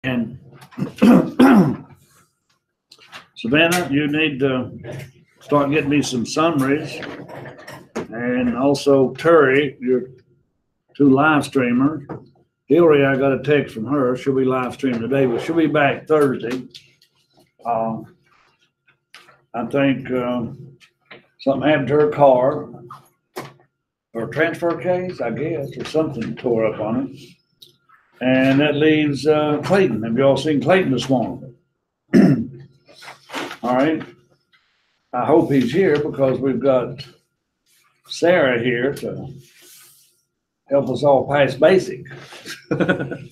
And Savannah, you need to start getting me some summaries. And also Terry, your two live streamers. Hillary, I got a text from her. She'll be live streaming today, but she'll be back Thursday. I think something happened to her car, or transfer case, I guess, or something tore up on it. And that leaves Clayton. Have you all seen Clayton this morning? All right. I hope he's here because we've got Sarah here to help us all pass basic. And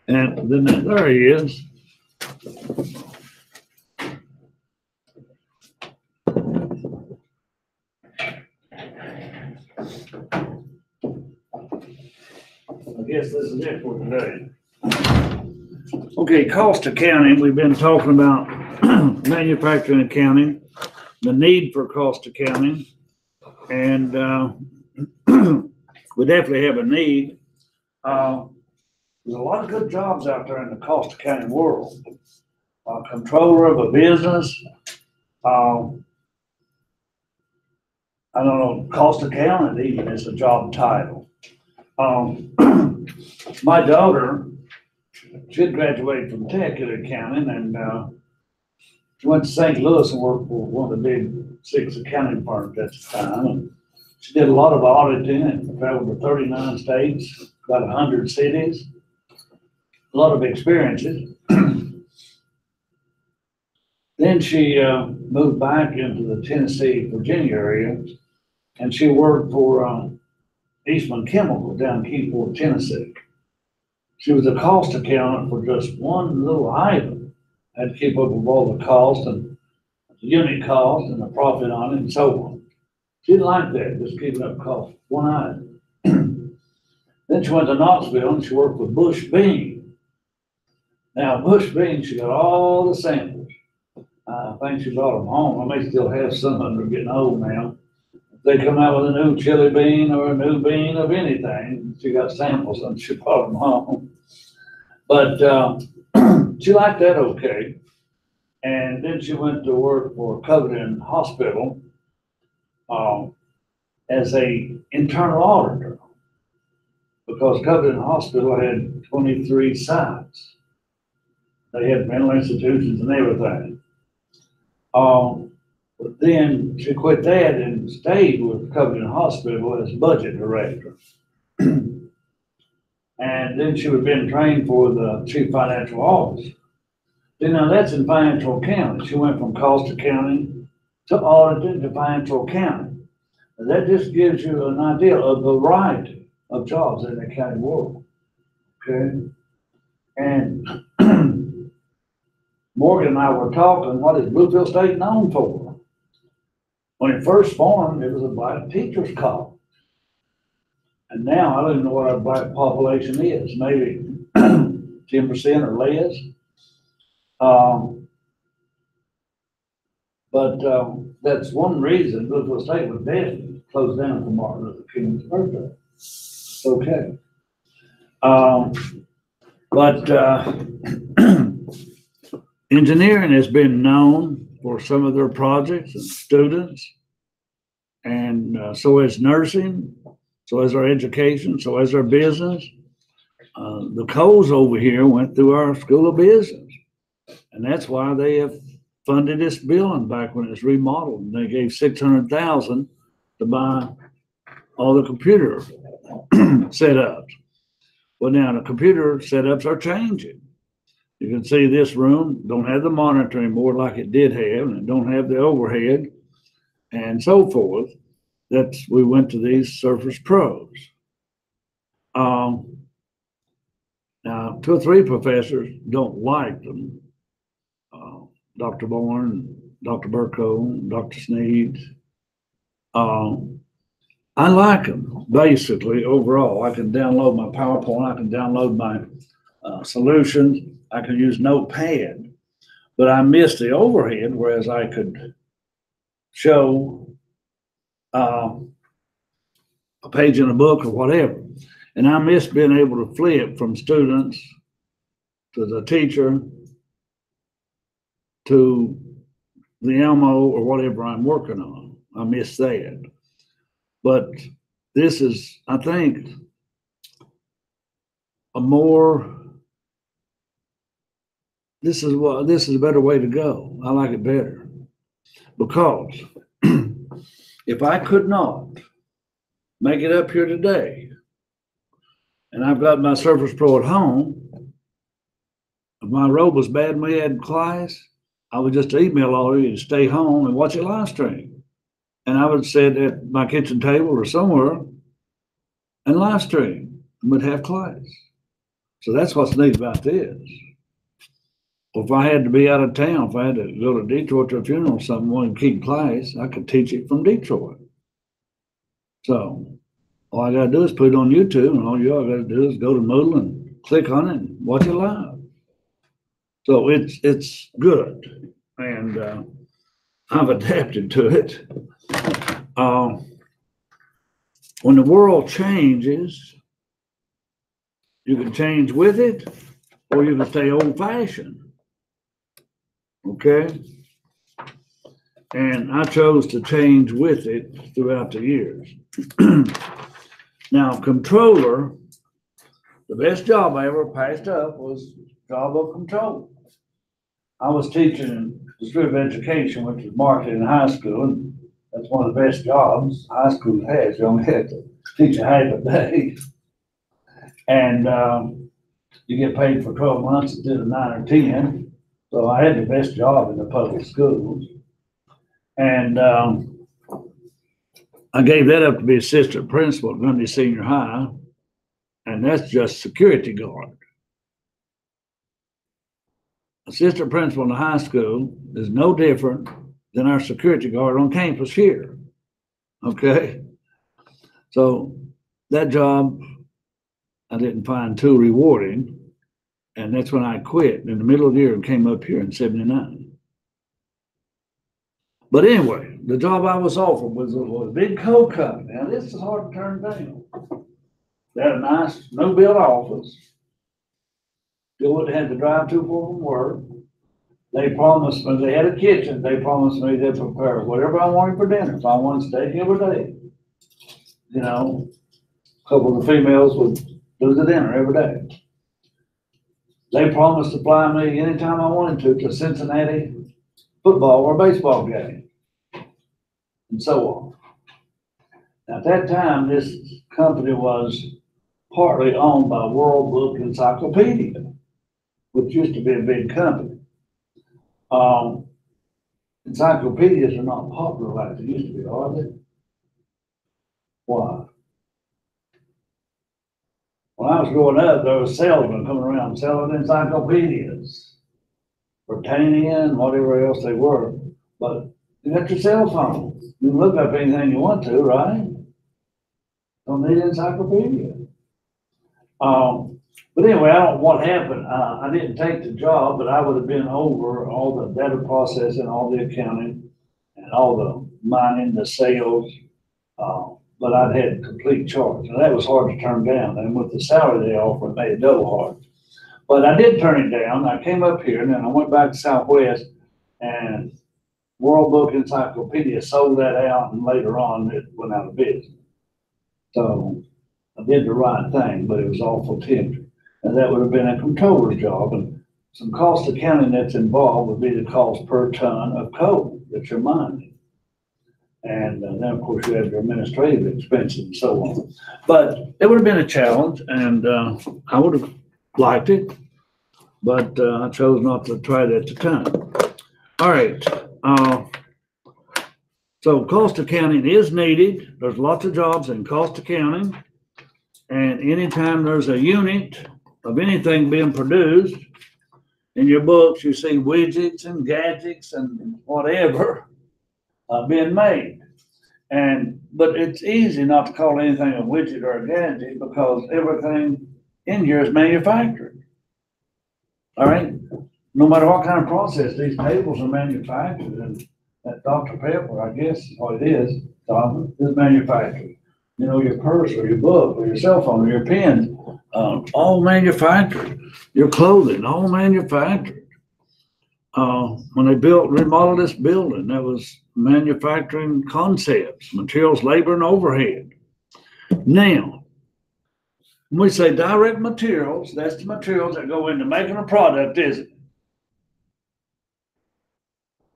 then there he is. I guess this is it for today. Okay, cost accounting. We've been talking about manufacturing accounting, the need for cost accounting, and we definitely have a need. There's a lot of good jobs out there in the cost accounting world. Controller of a business, I don't know, cost accountant even is a job title. My daughter, she had graduated from tech in accounting, and she went to St. Louis and worked for one of the big 6 accounting firms at the time. And she did a lot of auditing and traveled to 39 states, about 100 cities, a lot of experiences. Then she moved back into the Tennessee, Virginia area, and she worked for Eastman Chemical down in Keyport, Tennessee. She was a cost accountant for just one little item. Had to keep up with all the cost and the unit cost and the profit on it and so on. She didn't like that, just keeping up cost, one item. Then she went to Knoxville and she worked with Bush Bean. Now, Bush Bean, she got all the samples. I think she brought them home. I may still have some of them. They're getting old now. If they come out with a new chili bean or a new bean of anything, she got samples and she brought them home. But she liked that okay. And then she went to work for Covington Hospital as a internal auditor, because Covington Hospital had 23 sites. They had mental institutions and everything. But then she quit that and stayed with Covington Hospital as budget director. And then she was being trained for the chief financial officer. Then now that's in financial accounting. She went from cost accounting to auditing to financial accounting. And that just gives you an idea of the variety of jobs in the accounting world. Okay. And Morgan and I were talking, what is Bluefield State known for? When it first formed, it was a black teachers college. And now I don't even know what our black population is, maybe 10% or less. But that's one reason Bluefield State was definitely closed down for Martin Luther King's birthday. Okay. But engineering has been known for some of their projects and students, and so is nursing, so is our education, so is our business. The Coles over here went through our School of Business, and that's why they have funded this building back when it was remodeled. And they gave $600,000 to buy all the computer setups. Well, now the computer setups are changing. You can see this room don't have the monitor anymore like it did have, and it don't have the overhead and so forth. We went to these Surface Pros. Now, 2 or 3 professors don't like them. Dr. Bourne, Dr. Burko, Dr. Sneed. I like them, basically, overall. I can download my PowerPoint, I can download my solutions, I can use Notepad, but I miss the overhead, whereas I could show a page in a book or whatever. And I miss being able to flip from students to the teacher, to the ammo or whatever I'm working on. I miss that. But this is, I think, this is a better way to go. I like it better. Because if I could not make it up here today, and I've got my Surface Pro at home, if my road was bad and we had class, I would just email all of you to stay home and watch a live stream. And I would sit at my kitchen table or somewhere and live stream and would have class. So that's what's neat about this. If I had to be out of town, if I had to go to Detroit to a funeral or something, wanted to keep class, I could teach it from Detroit. So all I got to do is put it on YouTube, and all you all got to do is go to Moodle and click on it and watch it live. So it's good, and I've adapted to it. When the world changes, you can change with it, or you can stay old-fashioned. Okay? And I chose to change with it throughout the years. Now, controller, the best job I ever passed up was job of controller. I was teaching in distributive education, which is marketing in high school, and that's one of the best jobs high school has. You only have to teach a half a day. And you get paid for 12 months instead of 9 or 10. So I had the best job in the public schools. And I gave that up to be assistant principal at Grundy Senior High. And that's just security guard. Assistant principal in the high school is no different than our security guard on campus here. Okay? So that job I didn't find too rewarding. And that's when I quit in the middle of the year and came up here in '79. But anyway, the job I was offered was a big coal company. Now, this is hard to turn down. They had a nice, no-build office. Still wouldn't have to drive too far from work. They promised me, they had a kitchen. They promised me they'd prepare whatever I wanted for dinner. If I wanted steak every day, you know, a couple of the females would do the dinner every day. They promised to fly me anytime I wanted to Cincinnati football or baseball game, and so on. Now, at that time, this company was partly owned by World Book Encyclopedia, which used to be a big company. Encyclopedias are not popular like they used to be, are they? Why? When I was growing up, there was salesmen coming around selling encyclopedias, Britannia, whatever else they were. But you got your cell phone. You can look up anything you want to, right? Don't need an encyclopedia. But anyway, I don't know what happened. I didn't take the job, but I would have been over all the data processing, all the accounting, and all the mining, the sales. But I'd had complete charge, and that was hard to turn down. And with the salary they offered, it made it double hard. But I did turn it down. I came up here, and then I went back to Southwest, and World Book Encyclopedia sold that out, and later on it went out of business. So I did the right thing, but it was awful tempting. And that would have been a controller's job, and some cost accounting that's involved would be the cost per ton of coal that you're mining. And then, of course, you have your administrative expenses and so on. But it would have been a challenge, and I would have liked it, but I chose not to try it at the time. All right. So cost accounting is needed. There's lots of jobs in cost accounting. And anytime there's a unit of anything being produced, in your books, you see widgets and gadgets and whatever being made. But it's easy not to call anything a widget or a gadget because everything in here is manufactured. All right? No matter what kind of process, these tables are manufactured. And that Dr. Pepper, I guess is what it is, is manufactured. You know, your purse or your book or your cell phone or your pen all manufactured. Your clothing, all manufactured. When they remodeled this building, that was manufacturing concepts, materials, labor, and overhead. Now, when we say direct materials, that's the materials that go into making a product, isn't it?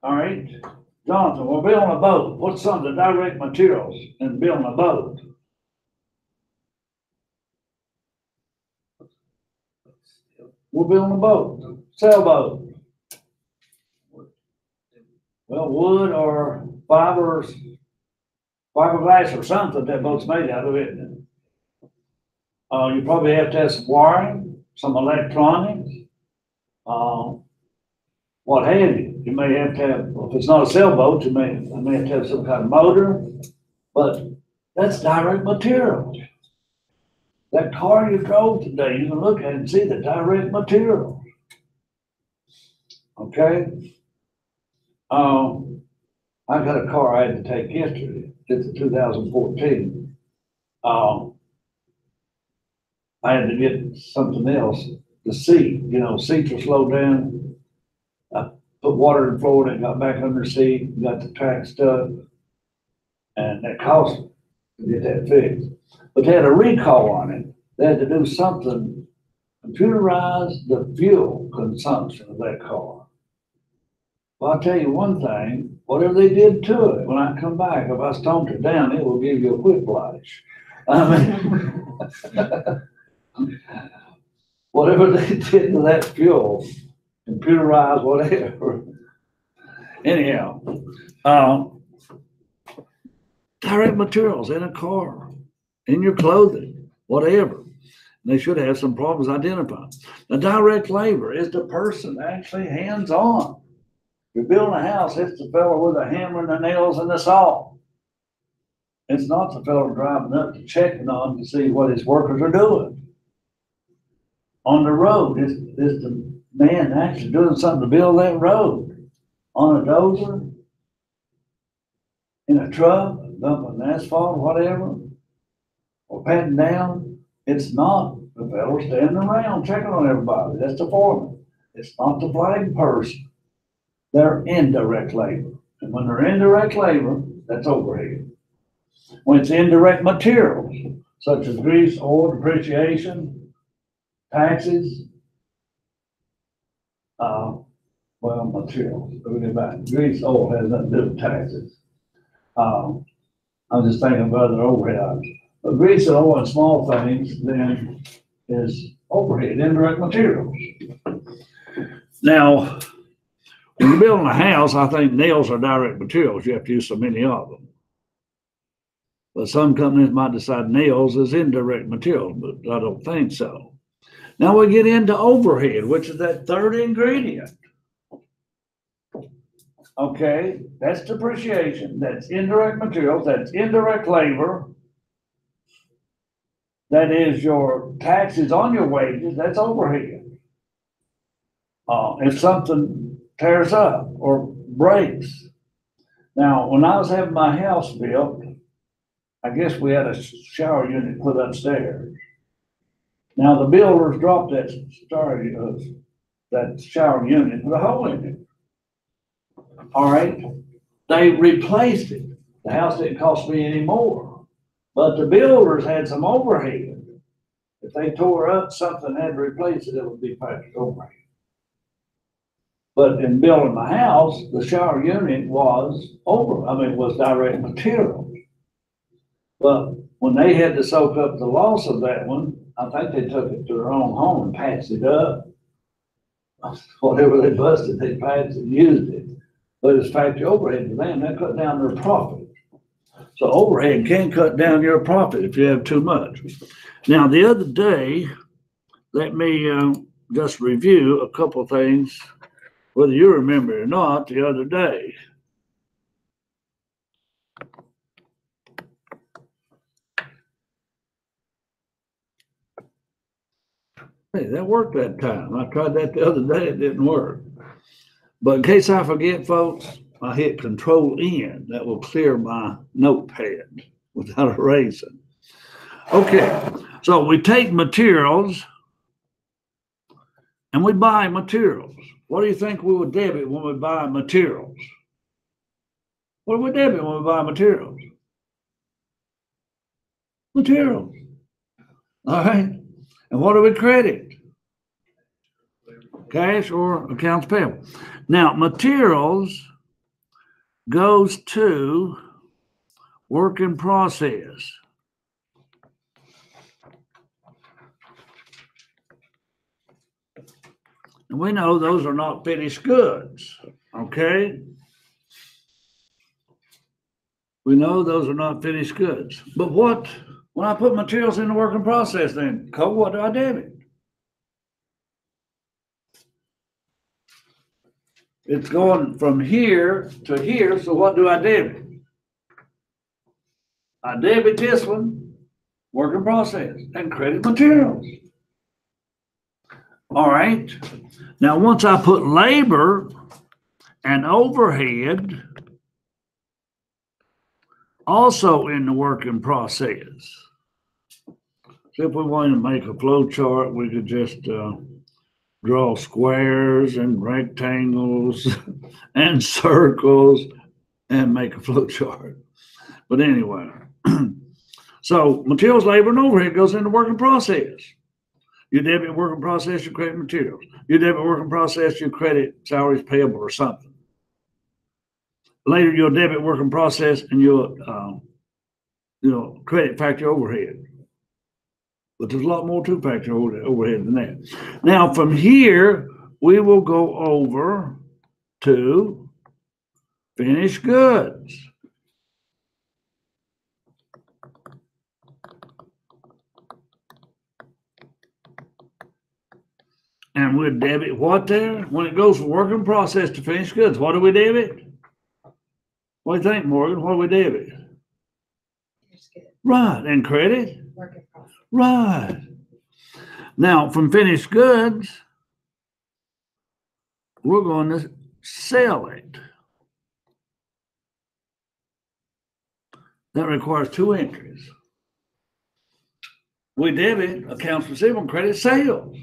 All right, Jonathan, we're building a boat. What's some of the direct materials in building a boat? We're building a boat, sailboat. Well, wood or fiberglass or something that boat's made out of, isn't it? You probably have to have some wiring, some electronics, what have you. You may have to have, if it's not a sailboat, you may have to have some kind of motor, but that's direct material. That car you drove today, you can look at it and see the direct material. Okay? I got a car I had to take yesterday. It's a 2014. I had to get something else. The seat, seats were slowed down. I put water in the floor and it got back under the seat, got the track stuck. And that cost me to get that fixed. But they had a recall on it. They had to do something, computerize the fuel consumption of that car. Well, I'll tell you one thing, whatever they did to it, when I come back, if I stomped it down, it will give you a whiplash. I mean, whatever they did to that fuel, computerized, whatever. Anyhow, direct materials in a car, in your clothing, whatever. They should have some problems identified. The direct labor is the person actually hands-on. You're building a house, it's the fellow with the hammer and the nails and the saw. It's not the fellow driving up to checking on to see what his workers are doing. On the road, is the man actually doing something to build that road? On a dozer? In a truck, dumping asphalt, whatever? Or patting down? It's not the fellow standing around checking on everybody. That's the foreman. It's not the flag person. They're indirect labor. And when they're indirect labor, that's overhead. When it's indirect materials, such as grease, oil, depreciation, taxes, materials. Let me get back. Grease, oil has nothing to do with taxes. I'm just thinking of other overhead. But grease and oil and small things then is overhead, indirect materials. Now, when you're building a house, I think nails are direct materials. You have to use so many of them. But some companies might decide nails is indirect materials, but I don't think so. Now we get into overhead, which is that third ingredient. Okay, that's depreciation, that's indirect materials, that's indirect labor. That is your taxes on your wages, that's overhead. If something tears up or breaks. Now, when I was having my house built, I guess we had a shower unit put upstairs. Now, the builders dropped that shower unit with a hole in it. All right, they replaced it. The house didn't cost me any more, but the builders had some overhead. If they tore up something and had to replace it, it would be factored overhead. But in building my house, the shower unit was direct material. But when they had to soak up the loss of that one, I think they took it to their own home and patched it up. Whatever they busted, they patched it and used it. But it's factory overhead to them, that cut down their profit. So overhead can cut down your profit if you have too much. Now, the other day, let me just review a couple of things, whether you remember or not, the other day. Hey, that worked that time. I tried that the other day, it didn't work. But in case I forget, folks, I hit Control N. That will clear my notepad without erasing. Okay, so we take materials and we buy materials. What do you think we would debit when we buy materials? What do we debit when we buy materials? Materials. All right. And what do we credit? Cash or accounts payable. Now, materials goes to work in process. And we know those are not finished goods, okay? We know those are not finished goods. But what, when I put materials in the work in process then, Cole, what do I debit? It's going from here to here, so what do I debit? I debit this one, work in process, and credit materials. All right. Now, once I put labor and overhead also in the work in process. So if we wanted to make a flow chart, we could just draw squares and rectangles and circles and make a flow chart. But anyway, so materials, labor, and overhead goes into work in process. You debit work in process, you credit materials. You debit work in process, you credit salaries payable or something. Later, you'll debit work in process and you'll credit factory overhead. But there's a lot more to factory overhead than that. Now, from here, we will go over to finished goods. And we'll debit what there? When it goes from work in process to finished goods, what do we debit? What do you think, Morgan? What do we debit? Right, and credit? Right. Now, from finished goods, we're going to sell it. That requires two entries. We debit accounts receivable and credit sales.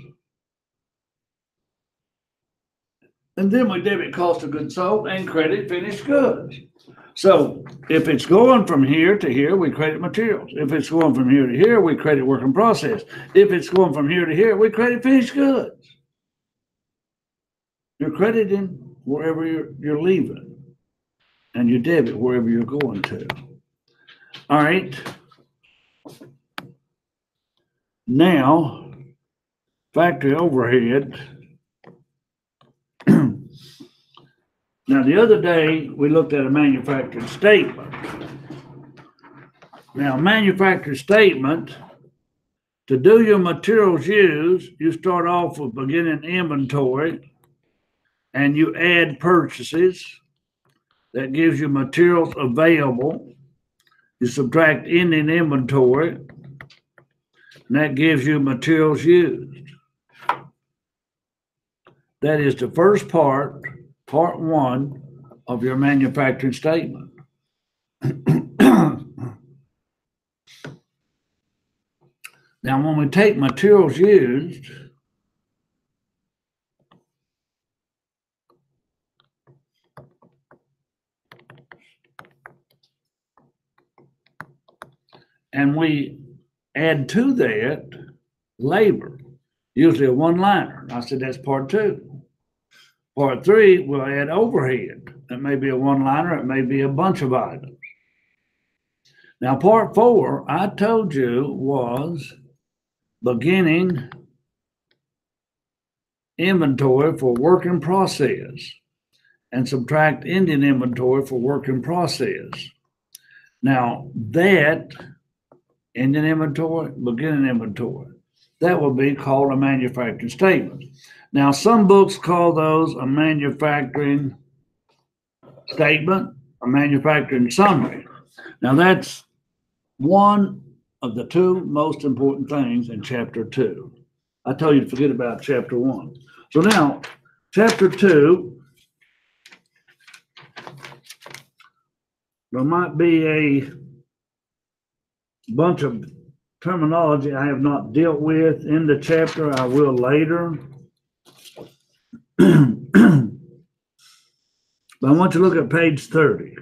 And then we debit cost of goods sold and credit finished goods. So if it's going from here to here, we credit materials. If it's going from here to here, we credit work in process. If it's going from here to here, we credit finished goods. You're crediting wherever you're leaving, and you debit wherever you're going to. All right. Now, factory overhead. Now, the other day, we looked at a manufacturing statement. Now, manufacturing statement, to do your materials used, you start off with beginning inventory, and you add purchases. That gives you materials available. You subtract ending inventory, and that gives you materials used. That is the first part one of your manufacturing statement. Now, when we take materials used, and we add to that labor, usually a one-liner. I said that's part two. Part three, we'll add overhead. It may be a one-liner, it may be a bunch of items. Now, part four, I told you, was beginning inventory for work in process and subtract ending inventory for work in process. Now, that ending inventory, beginning inventory, that will be called a manufacturing statement. Now, some books call those a manufacturing statement, a manufacturing summary. Now, that's one of the two most important things in chapter 2. I told you to forget about chapter 1. So now, chapter 2, there might be a bunch of terminology I have not dealt with in the chapter. I will later. But I want you to look at page 30.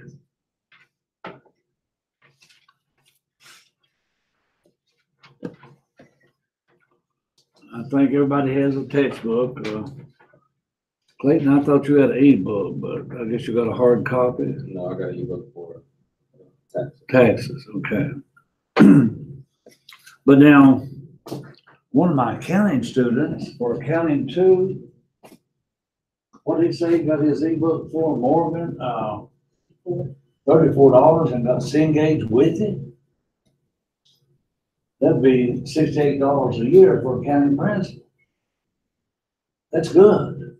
I think everybody has a textbook. Clayton, I thought you had an e-book, but I guess you got a hard copy. No, I got an e-book for Taxes, okay. But now, one of my accounting students for accounting 2, what did he say he got his e-book for, Morgan? $34 and got Cengage with it? That'd be $68 a year for accounting principal. That's good.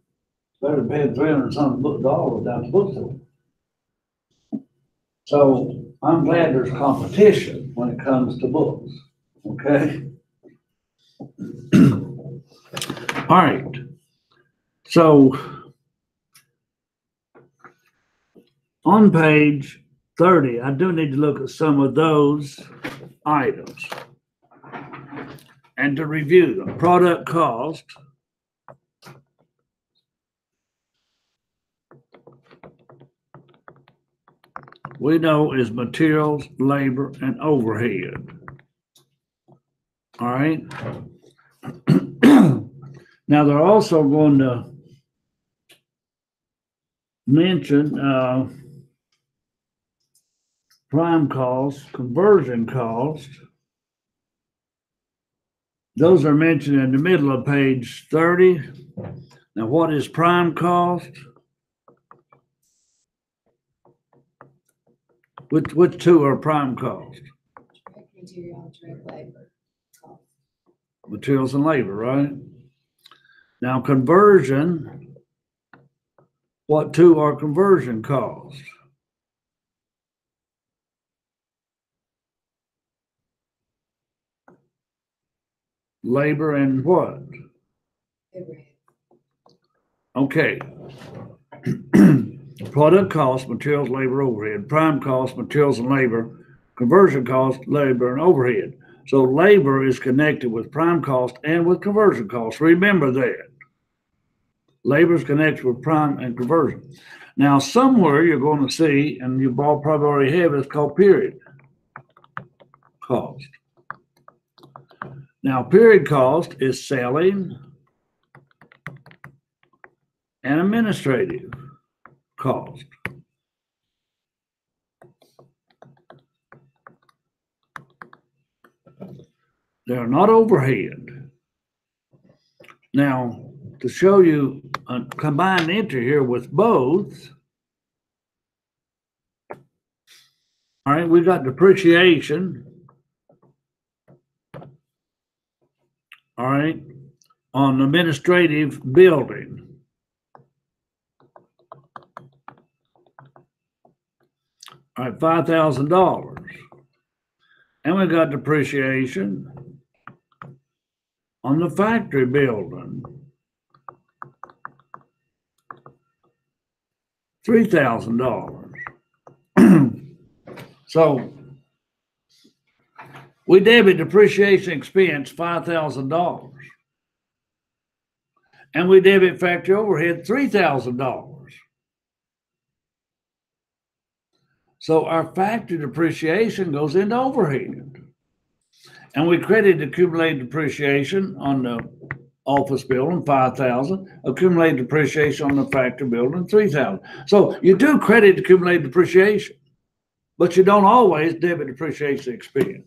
Better than paying $300-something down the bookstore. So I'm glad there's competition when it comes to books, okay? All right. So on page 30, I do need to look at some of those items and to review them. Product cost. We know is materials, labor, and overhead. All right. Now they're also going to mention prime cost, conversion cost. Those are mentioned in the middle of page 30. Now, what is prime cost? Which two are prime cost? Material, direct labor. Materials and labor, right? Now, conversion, what two are conversion costs? Labor and what? Overhead. Okay. Product cost, materials, labor, overhead. Prime cost, materials and labor. Conversion cost, labor and overhead. So labor is connected with prime cost and with conversion cost. Remember that. Labor is connected with prime and conversion. Now, somewhere you're going to see, and you all probably already have, it's called period cost. Now, period cost is selling and administrative cost. They're not overhead. Now, to show you a combined entry here with both, all right, we got depreciation, all right, on administrative building. All right, $5,000. And we got depreciation on the factory building, $3,000. So we debit depreciation expense $5,000, and we debit factory overhead $3,000. So our factory depreciation goes into overhead. And we credit accumulated depreciation on the office building, $5,000, accumulated depreciation on the factory building, $3,000. So you do credit accumulated depreciation, but you don't always debit depreciation expense.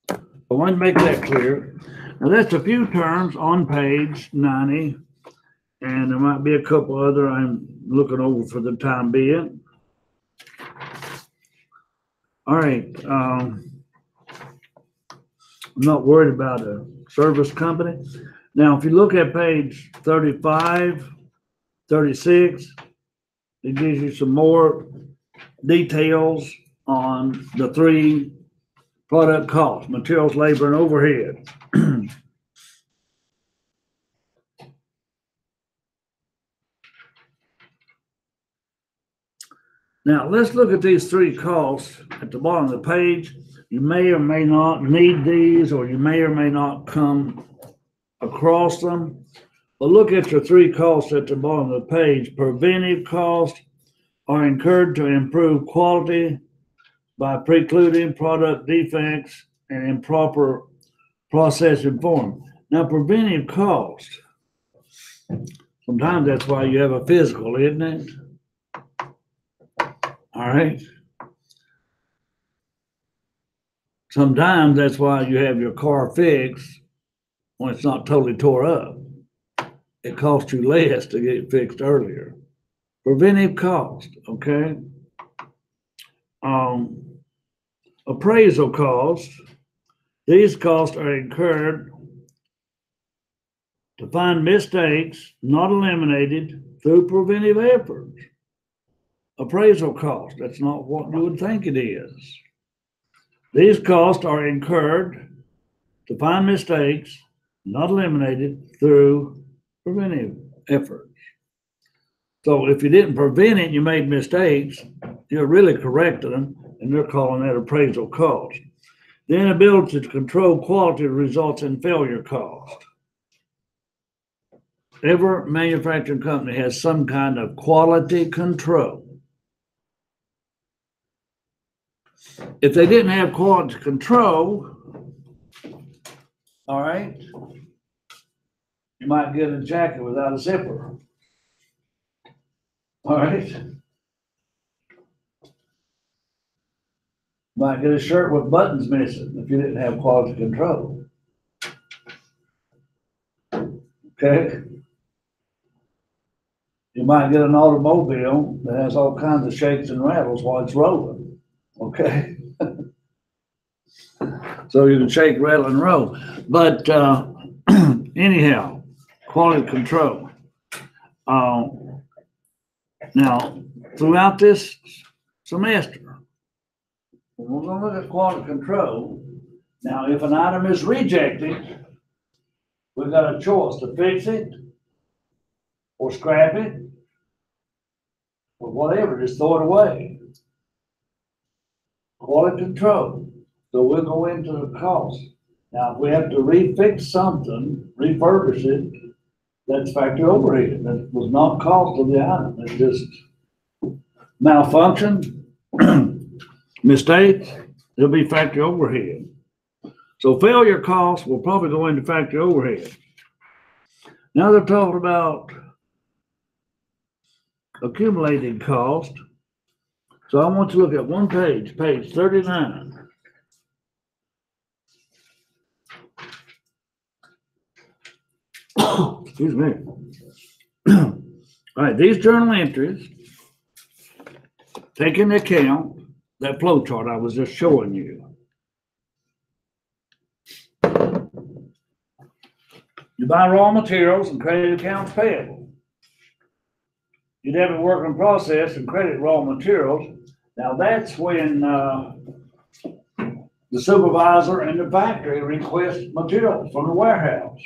I want to make that clear. Now that's a few terms on page 90, and there might be a couple other I'm looking over for the time being. All right. I'm not worried about a service company. Now, if you look at page 35, 36, it gives you some more details on the three product costs: materials, labor, and overhead. Now, let's look at these three costs at the bottom of the page. You may or may not need these, or you may or may not come across them. But look at your three costs at the bottom of the page. Preventive costs are incurred to improve quality by precluding product defects and improper processing form. Now, preventive cost, sometimes that's why you have a physical, isn't it? All right. Sometimes that's why you have your car fixed when it's not totally tore up. It costs you less to get it fixed earlier. Preventive cost, okay? Appraisal costs. These costs are incurred to find mistakes not eliminated through preventive efforts. Appraisal cost, that's not what you would think it is. These costs are incurred to find mistakes not eliminated through preventive efforts. So if you didn't prevent it, you made mistakes, you're really correcting them, and they're calling that appraisal cost. The inability to control quality results in failure cost. Every manufacturing company has some kind of quality control. If they didn't have quality control, all right, you might get a jacket without a zipper. All right. Might get a shirt with buttons missing if you didn't have quality control. Okay. You might get an automobile that has all kinds of shakes and rattles while it's rolling. Okay. So you can shake, rattle, and roll. But anyhow, quality control. Now, throughout this semester, we're going to look at quality control. Now, if an item is rejected, we've got a choice to fix it or scrap it or whatever, just throw it away. Quality control. So we'll go into the cost. Now, if we have to refix something, refurbish it, that's factory overhead. That was not cost of the item. It's just malfunction, mistakes, it'll be factory overhead. So failure costs will probably go into factory overhead. Now they're talking about accumulated cost. So I want to look at one page, page 39. Excuse me. All right, these journal entries take into account that flow chart I was just showing you. You buy raw materials and credit accounts payable. You debit work in process and credit raw materials. Now that's when the supervisor and the factory request materials from the warehouse.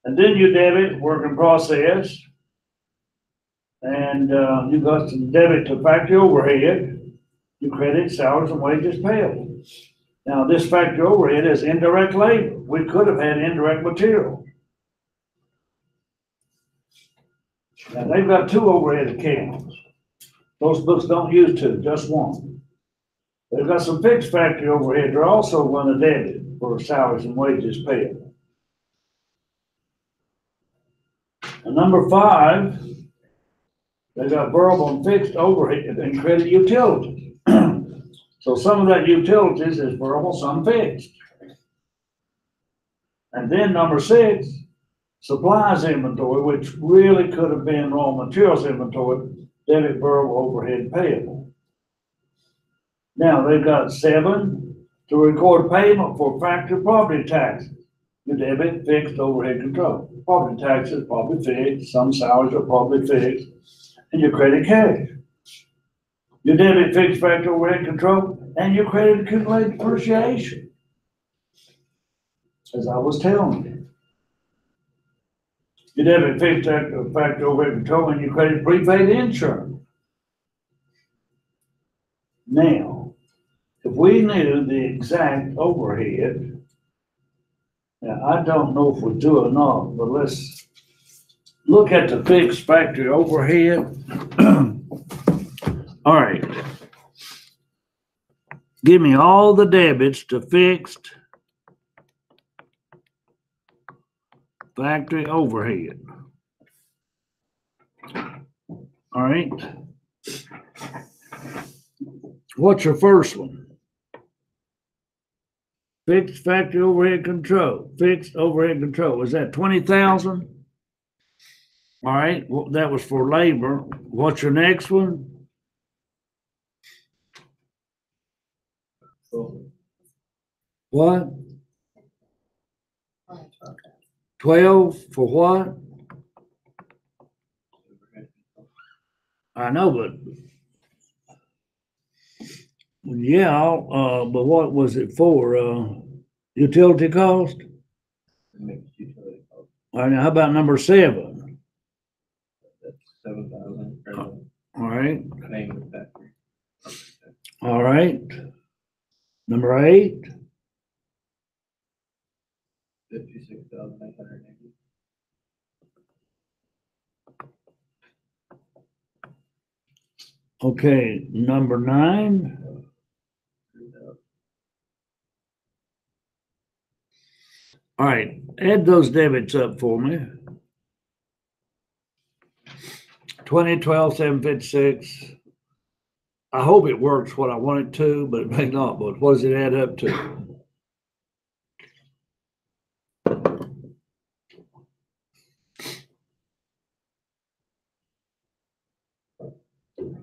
And then you debit work in process, and you got some debit to factory overhead. You credit salaries and wages payable. Now this factory overhead is indirect labor. We could have had indirect material. Now they've got two overhead accounts. Those books don't use two, just one. They've got some fixed factory overhead. They're also going to debit for salaries and wages payable. And number 5, they got variable and fixed overhead and credit utilities. So some of that utilities is variable, some fixed. And then number 6, supplies inventory, which really could have been raw materials inventory, debit variable overhead payable. Now they've got 7 to record payment for factory property taxes. You debit fixed overhead control. Property taxes probably fixed, some salaries are probably fixed, and you credit cash. You debit fixed factory overhead control, and you credit accumulated depreciation. As I was telling you. You debit fixed factory overhead control, and you credit prepaid insurance. Now, if we knew the exact overhead, now I don't know if we do or not, but let's look at the fixed factory overhead. All right. Give me all the debits to fixed factory overhead. All right. What's your first one? Fixed factory overhead control. Fixed overhead control. Is that 20,000? All right. Well, that was for labor. What's your next one? What? 12 for what? I know, but yeah, but what was it for? Utility cost? All right, now how about number 7? That's 7,000. All right, Name of the factory. all right. Number 8, 56,880. okay, number 9, all right, add those debits up for me. 2012, 756. I hope it works what I want it to, but it may not. But what does it add up to? I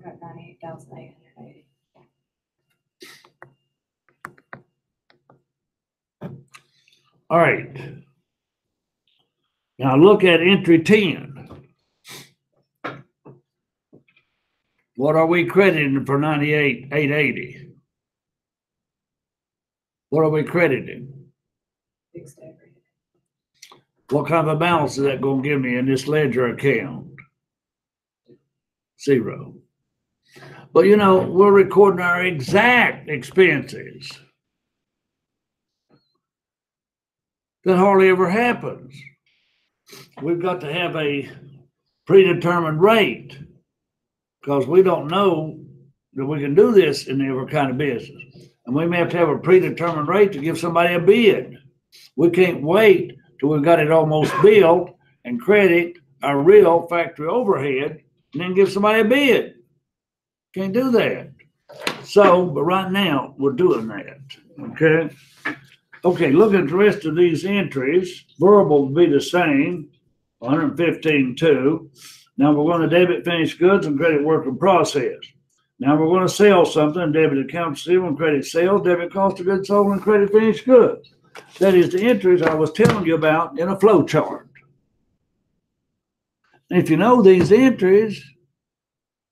got 98,880. All right. Now look at entry 10. What are we crediting for 98,880? What are we crediting? Fixed overhead. What kind of a balance is that going to give me in this ledger account? 0. But you know, we're recording our exact expenses. That hardly ever happens. We've got to have a predetermined rate because we don't know that we can do this in every kind of business. And we may have to have a predetermined rate to give somebody a bid. We can't wait till we've got it almost built and credit our real factory overhead and then give somebody a bid. Can't do that. So, but right now we're doing that, okay? Okay, look at the rest of these entries. Variable will be the same, 115.2. Now we're going to debit finished goods and credit work in process. Now we're going to sell something, debit accounts receivable and credit sales, debit cost of goods sold and credit finished goods. That is the entries I was telling you about in a flow chart. And if you know these entries,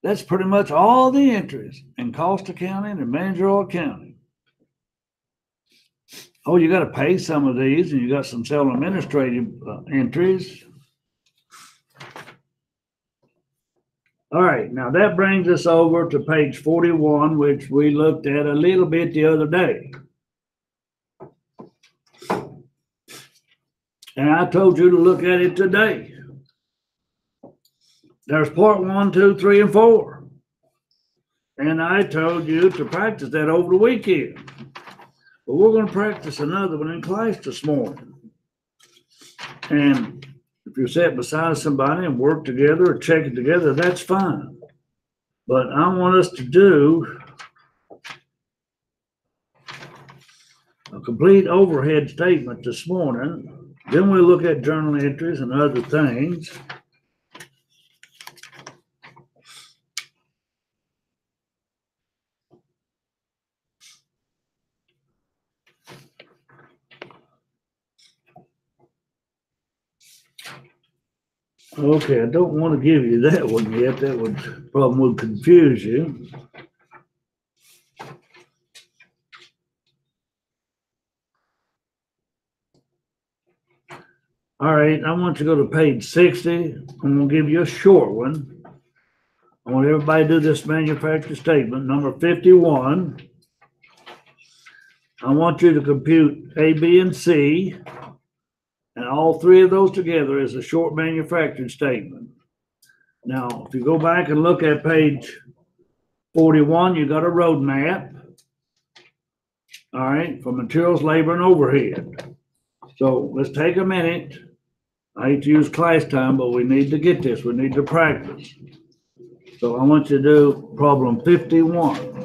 that's pretty much all the entries in cost accounting and managerial accounting. Oh, you got to pay some of these, and you got some selling administrative entries. All right, now that brings us over to page 41, which we looked at a little bit the other day. And I told you to look at it today. There's part 1, 2, 3, and 4. And I told you to practice that over the weekend. But we're going to practice another one in class this morning. And if you're sat beside somebody and work together or check it together, that's fine. But I want us to do a complete overhead statement this morning. Then we'll look at journal entries and other things. Okay, I don't want to give you that one yet. That would probably confuse you. All right, I want you to go to page 60. I'm going to give you a short one. I want everybody to do this manufacturer statement, number 51. I want you to compute A, B, and C, and all three of those together is a short manufacturing statement. Now, if you go back and look at page 41, you got a road map. All right, for materials, labor, and overhead. So let's take a minute. I hate to use class time, but we need to get this. We need to practice. So I want you to do problem 51.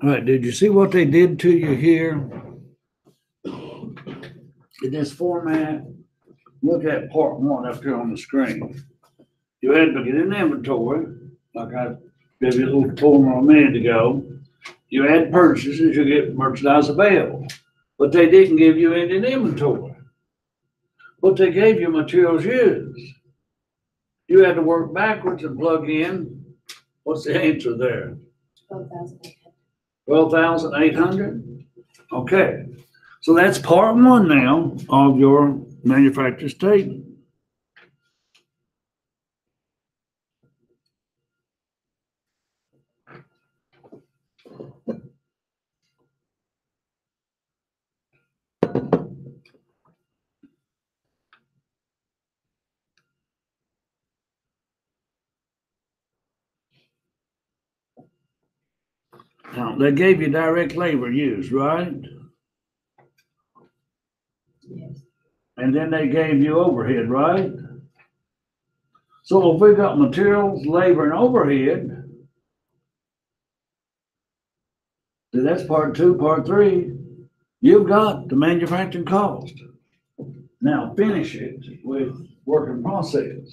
All right, did you see what they did to you here? In this format, look at part one up here on the screen. You had to get in inventory, like I gave you a little form a minute ago. You add purchases, you get merchandise available. But they didn't give you any inventory. But they gave you materials used. You had to work backwards and plug in. What's the answer there? 12,800. 12,800? Okay. So that's part one now of your manufacturer statement. Now, they gave you direct labor used, right? Yes. And then they gave you overhead, right? So if we got materials, labor, and overhead, then that's part two, part three. You've got the manufacturing cost. Now finish it with work in process.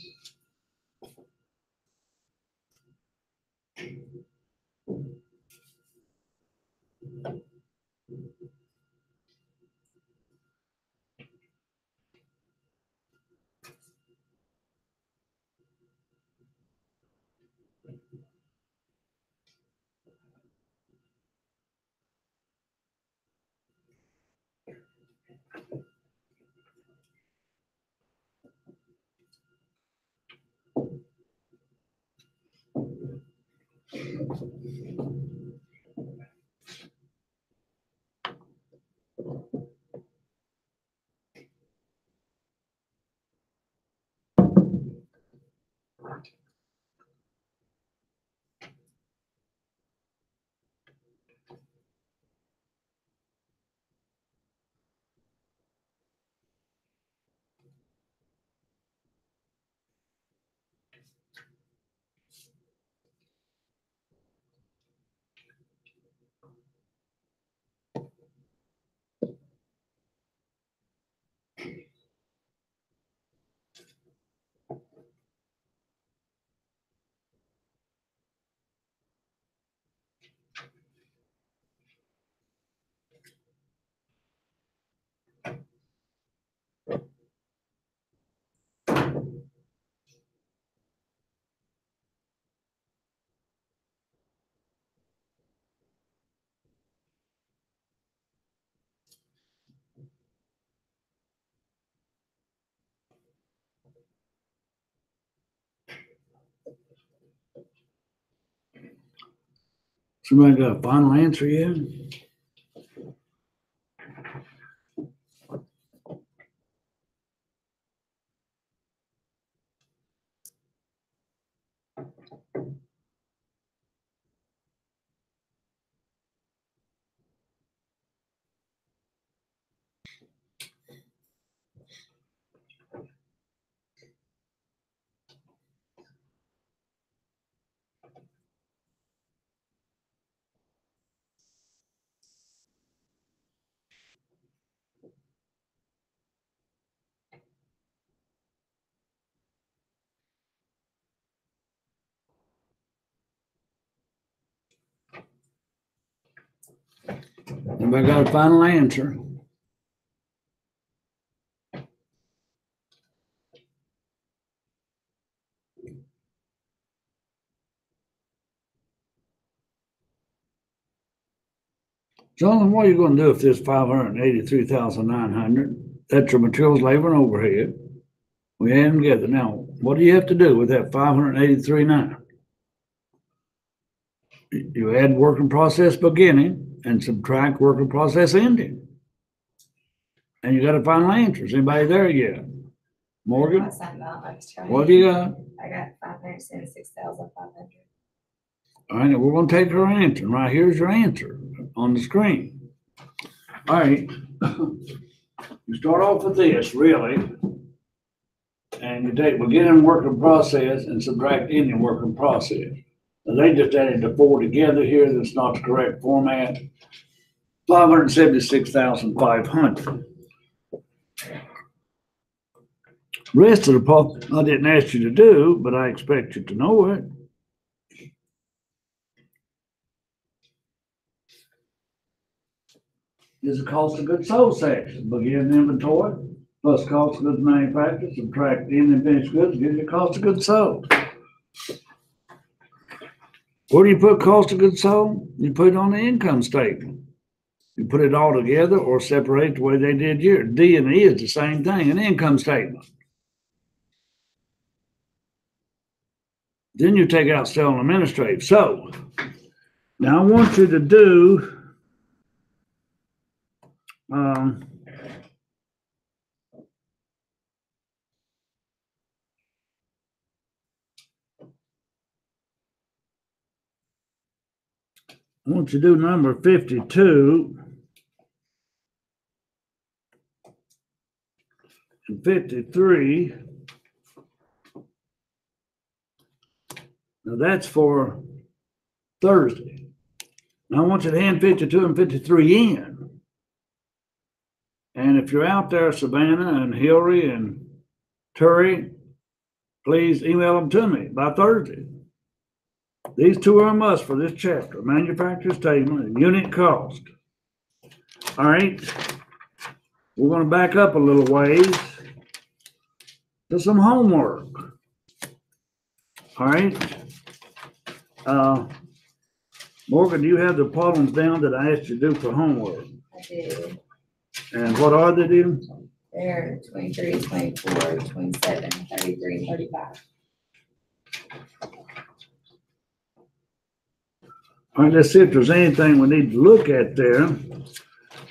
Somebody got a final answer yet? Anybody got a final answer? Jonathan, what are you gonna do if there's 583,900? That's your materials, labor, and overhead. We add them together. Now, what do you have to do with that 583,900? You add work in process beginning and subtract work in process ending. And you got a final answer. Is anybody there yet? Morgan, what do you got? I got 576,500. All right, now we're gonna take her answer. Right, here's your answer on the screen. All right. You start off with this, really. And you take beginning work in process and subtract ending work in process. Now, they just added the four together here. That's not the correct format. 576,500. Rest of the part I didn't ask you to do, but I expect you to know it. Is the cost of goods sold section. Begin inventory plus cost of goods manufactured, subtract ending finished goods, gives you cost of goods sold. Where do you put cost of goods sold? You put it on the income statement. You put it all together or separate the way they did here. D and E is the same thing, an income statement. Then you take out sale and administrative. So now I want you to do I want you to do number 52 and 53. Now that's for Thursday. Now I want you to hand 52 and 53 in. And if you're out there, Savannah and Hillary and Terry, please email them to me by Thursday. These two are a must for this chapter: manufacturer statement and unit cost. All right. We're going to back up a little ways to some homework. All right. Morgan, do you have the problems down that I asked you to do for homework? I do. And what are they, dear? They're 23, 24, 27, 33, and 35. All right, let's see if there's anything we need to look at there.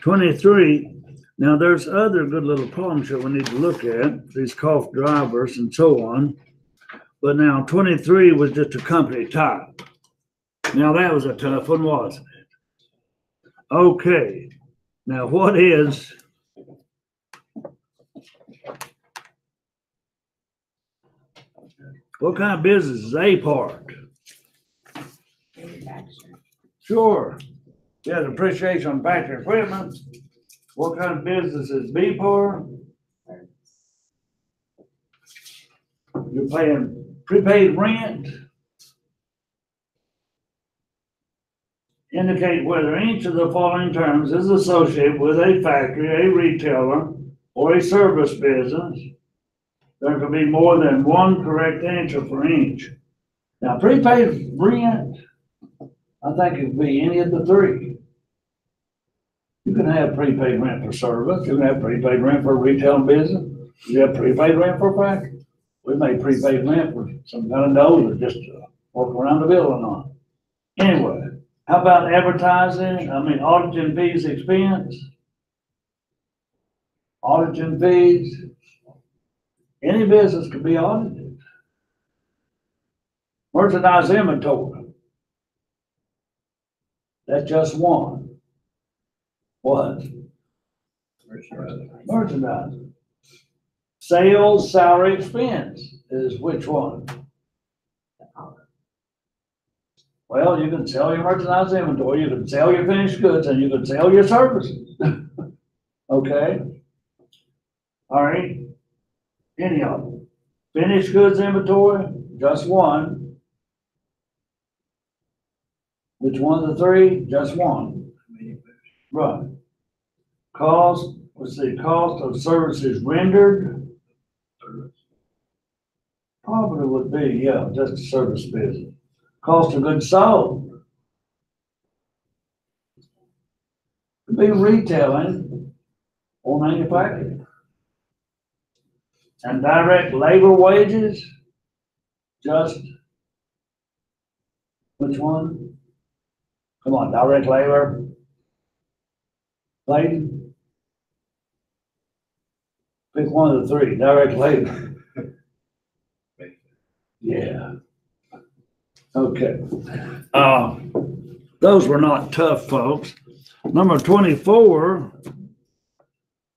23. Now, there's other good little problems that we need to look at, these cough drivers and so on. But now 23 was just a company type. Now, that was a tough one, wasn't it? Okay. Now, what kind of business is A part? Manufacturer. Sure. Yeah, depreciation on factory equipment. What kind of business is B part? You're paying prepaid rent. Indicate whether each of the following terms is associated with a factory, a retailer, or a service business. There could be more than one correct answer for each. Now, prepaid rent, I think it could be any of the three. You can have prepaid rent for service. You can have prepaid rent for a retail business. You have prepaid rent for a factory. We made prepaid rent for some kind of dozer just to walk around the building on. Anyway, how about advertising? Auditing fees expense. Auditing fees. Any business could be audited. Merchandise inventory. That's just one. What? Merchandise. Sales, salary, expense is which one? Well, you can sell your merchandise inventory, you can sell your finished goods, and you can sell your services. Okay? All right? Any of them. Finished goods inventory, just one. Which one of the three? Just one. Right. Cost, let's see, cost of services rendered. Probably would be, yeah, just a service business. Cost of goods sold. Could be retailing or manufacturing. And direct labor wages, just, which one? Come on, direct labor. Lady? Pick one of the three, direct labor. Yeah. Okay. Those were not tough, folks. Number 24,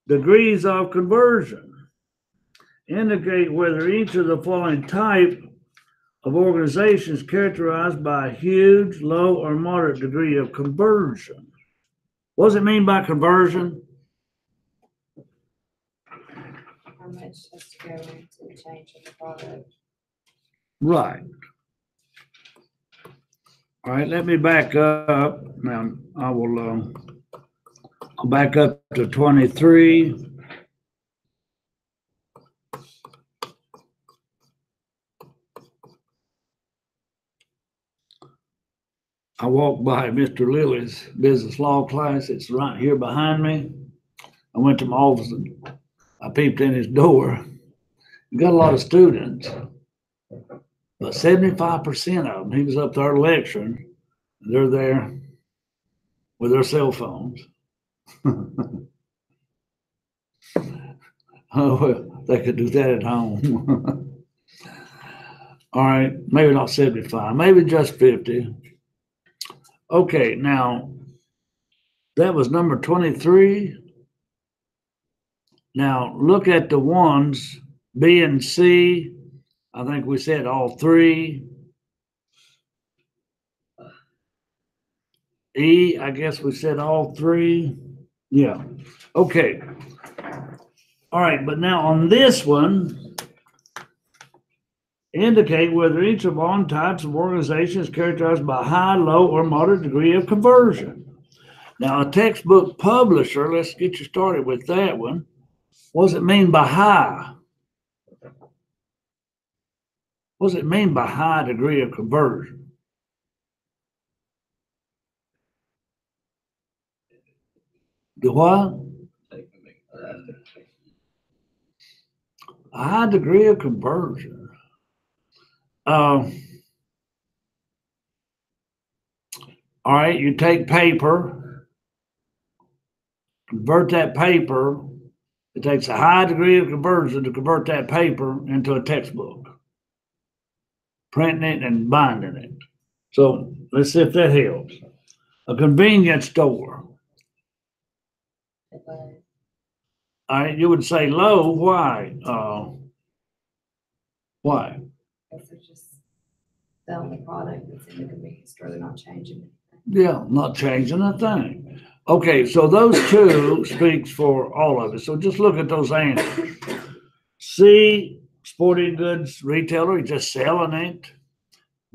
degrees of conversion. Indicate whether each of the following type of organization is characterized by a huge, low, or moderate degree of conversion. What does it mean by conversion? How much has to go into the change of the product? Right. All right, let me back up. Now, I'll back up to 23. I walked by Mr. Lilly's business law class. It's right here behind me. I went to my office and I peeped in his door. He got a lot of students, but 75% of them, he was up there lecturing. They're there with their cell phones. Oh, well, they could do that at home. All right, maybe not 75, maybe just 50. Okay, now that was number 23. Now look at the ones, B and C. I think we said all three. E, I guess we said all three. Yeah. Okay. All right, but now on this one, indicate whether each of all types of organizations is characterized by high, low, or moderate degree of conversion. Now, a textbook publisher, let's get you started with that one. What does it mean by high? What does it mean by high degree of conversion? The what? A high degree of conversion. All right, you take paper, convert that paper. It takes a high degree of conversion to convert that paper into a textbook, printing it and binding it. So let's see if that helps. A convenience store. All right, you would say low. Why? Why? Because they're just selling the product that's in the convenience store, they're not changing it. Yeah, not changing a thing. Okay, so those two speaks for all of us. So just look at those answers. C, sporting goods retailer, he's just selling it.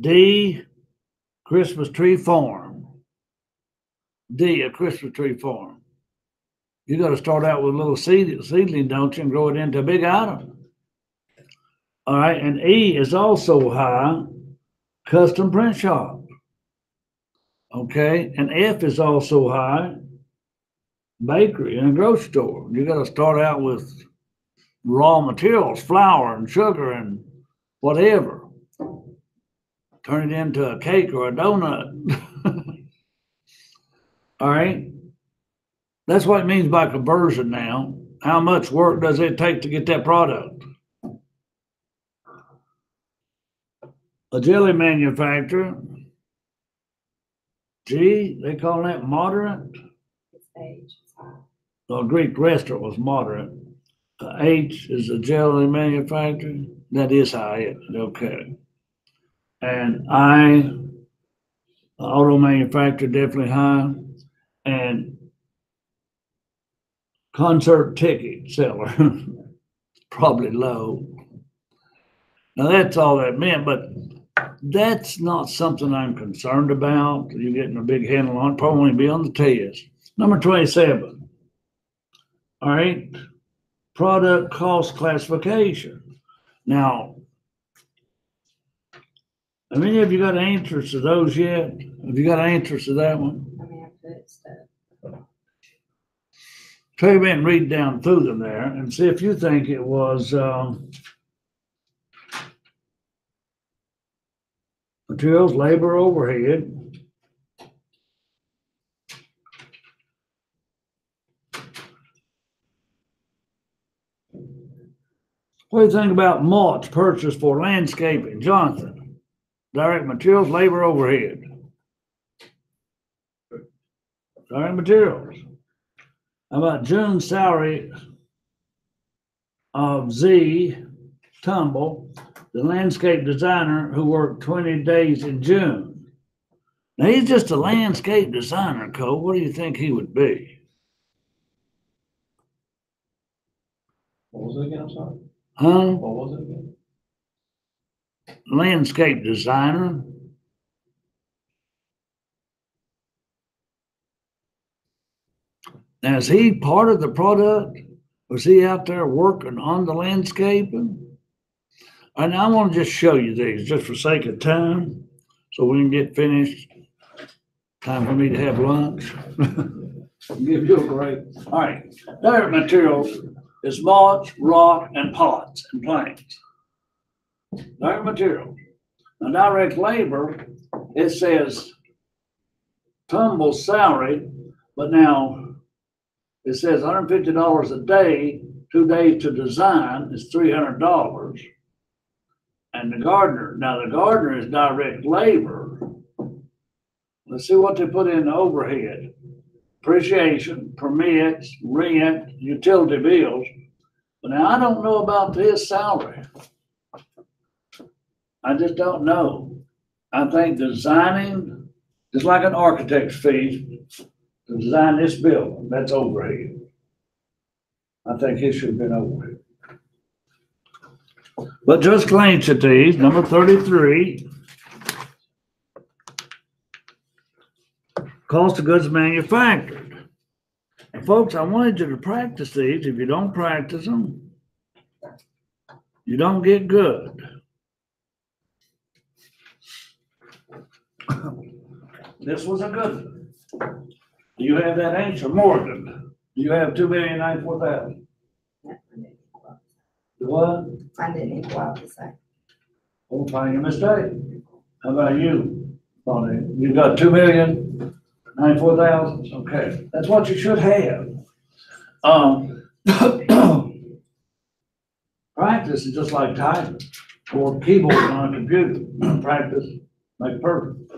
D, Christmas tree farm. D, a Christmas tree farm. You got to start out with a little seedling, don't you, and grow it into a big item. All right, and E is also high, custom print shop. Okay, and F is also high, bakery and a grocery store. You got to start out with raw materials, flour and sugar and whatever. Turn it into a cake or a donut. All right. That's what it means by conversion now. How much work does it take to get that product? A jelly manufacturer. G, they call that moderate. It's age, it's high. The Greek restaurant was moderate. H is a jelly manufacturer. That is high. Okay. And I, auto manufacturer, definitely high. And concert ticket seller, probably low. Now that's all that meant, but that's not something I'm concerned about. You're getting a big handle on it, probably won't be on the test. Number 27. All right, product cost classification. Now, have any of you got answers to those yet? Have you got answers to that one? I mean, I put stuff. Try to and read down through them there and see if you think it was materials, labor, overhead. What do you think about mulch purchased for landscaping? Jonathan, direct materials, labor, overhead. Direct materials. How about June's salary of Z Tumble, the landscape designer who worked 20 days in June? Now he's just a landscape designer, Cole. What do you think he would be? What was it again? I'm sorry. Huh? What was it again? Landscape designer. Now, is he part of the product? Was he out there working on the landscaping? And I want to just show you these just for sake of time so we can get finished. Time for me to have lunch. Give you a break. All right. Direct materials is mulch, rock, and pots and planks. Direct material. Now, direct labor, it says Tumble's salary, but now it says $150 a day, 2 days to design is $300. And the gardener, now the gardener is direct labor. Let's see what they put in the overhead. Appreciation, permits, rent, utility bills. But now I don't know about his salary. I just don't know. I think designing, just like an architect's fee, to design this building, that's overhead. I think it should have been overhead. But just glance at these, number 33. Cost of goods manufactured. And folks, I wanted you to practice these. If you don't practice them, you don't get good. This was a good one. Do you have that answer, Morgan? Do you have 2,094,000? What? I didn't equal out the same. Don't find your mistake. How about you, Bonnie? You got 2,094,000? Okay, that's what you should have. Practice is just like typing or keyboard on a computer. Practice makes perfect.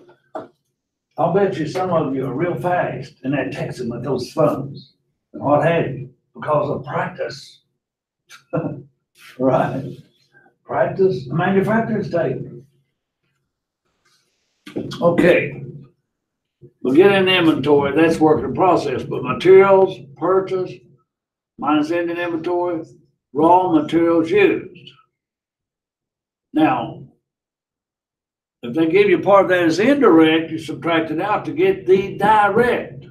I'll bet you some of you are real fast in that texting with those phones and what have you because of practice. Right. Practice, manufacturing statement. Okay. We'll get in inventory, that's work in process, but materials purchased minus ending inventory, raw materials used. Now, if they give you part of that as indirect, you subtract it out to get the direct.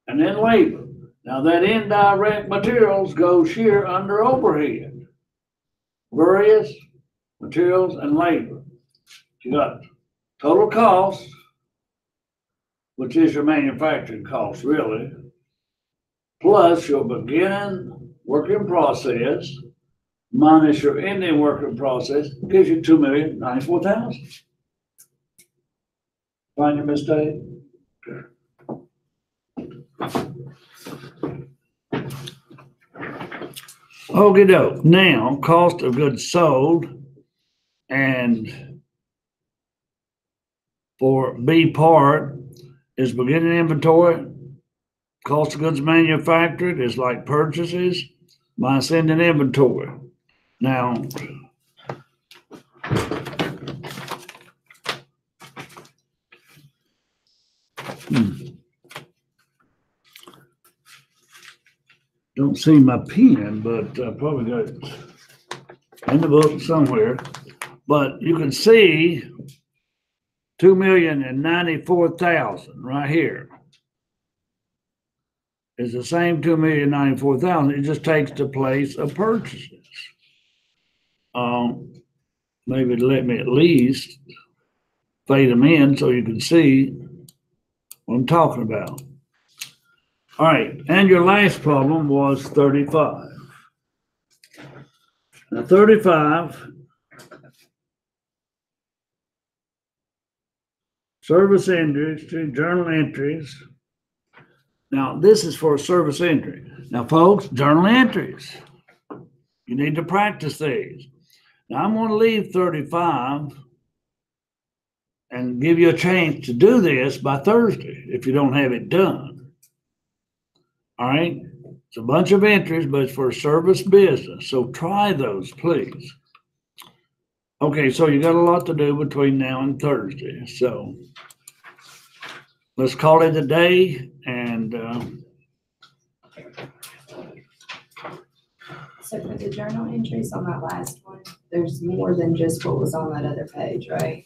And then labor. Now that indirect materials goes here under overhead. Various materials and labor. You got total cost, which is your manufacturing cost really, plus your beginning working process minus your ending working process gives you 2,094,000. Find your mistake? Okay. Okie doke. Now, cost of goods sold. And for B part is beginning inventory, cost of goods manufactured is like purchases minus ending inventory. Now, don't see my pen, but I probably got it in the book somewhere. But you can see 2,094,000 right here. It's the same 2,094,000. It just takes the place of purchases. Maybe let me at least fade them in so you can see what I'm talking about. All right, and your last problem was 35. Now 35, service industry, journal entries. Now this is for a service entry. Now folks, journal entries, you need to practice these. Now I'm going to leave 35 and give you a chance to do this by Thursday if you don't have it done. All right, it's a bunch of entries, but it's for a service business. So try those, please. Okay, so you got a lot to do between now and Thursday. So let's call it a day. And So for the journal entries on that last one, there's more than just what was on that other page, right?